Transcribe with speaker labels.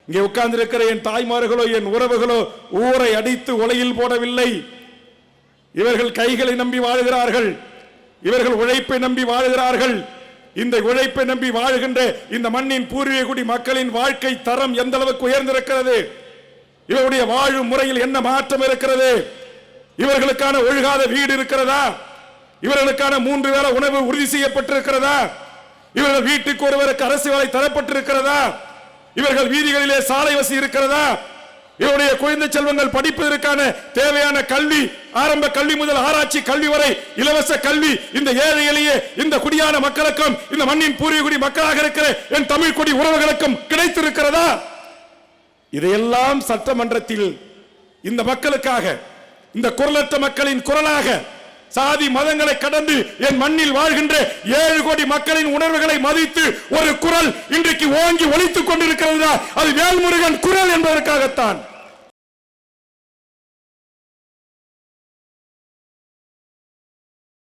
Speaker 1: இங்கே உட்கார்ந்து இருக்கிற என் தாய்மார்களோ என் உறவுகளோ ஊரை அடித்து உலையில் போடவில்லை. இவர்கள் கைகளை நம்பி வாழுகிறார்கள். இவர்கள் உழைப்பை நம்பி வாழுகிறார்கள். இந்த உழைப்பை நம்பி வாழுகின்ற இந்த மண்ணின் பூர்வீக குடி மக்களின் வாழ்க்கை தரம் எந்த அளவுக்கு உயர்ந்திருக்கிறது, இவருடைய வாழும் முறையில் என்ன மாற்றம் இருக்கிறது, இவர்களுக்கான ஒழுகாத வீடு இருக்கிறதா, இவர்களுக்கான 3 வேளை உணவு உறுதி செய்யப்பட்டிருக்கிறதா, இவர்கள் வீட்டுக்கு ஒருவருக்கு அரசு வேலை தரப்பட்டிருக்கிறதா, இவர்கள் வீதிகளிலே சாலை வசதி இருக்கிறதா, இவருடைய குழந்தை செல்வங்கள் படிப்பதற்கான தேவையான கல்வி, ஆரம்ப கல்வி முதல் ஆராய்ச்சி கல்வி வரை இலவச கல்வி இந்த ஏழை எளிய இந்த குடியான மக்களுக்கும் இந்த மண்ணின் பூர்வீக குடி மக்களாக இருக்கிற என் தமிழ் குடி உறவுகளுக்கும் கிடைத்திருக்கிறதா? இதையெல்லாம் சட்டமன்றத்தில் இந்த மக்களுக்காக, இந்த குரலற்ற மக்களின் குரலாக, சாதி மதங்களை கடந்து என் மண்ணில் வாழ்கின்ற 7 கோடி மக்களின் உணர்வுகளை மதித்து ஒரு குரல் இன்றைக்கு ஓங்கி ஒலித்துக் கொண்டிருக்கிறது. அது வேல்முருகன் குரல் என்பதற்காகத்தான்.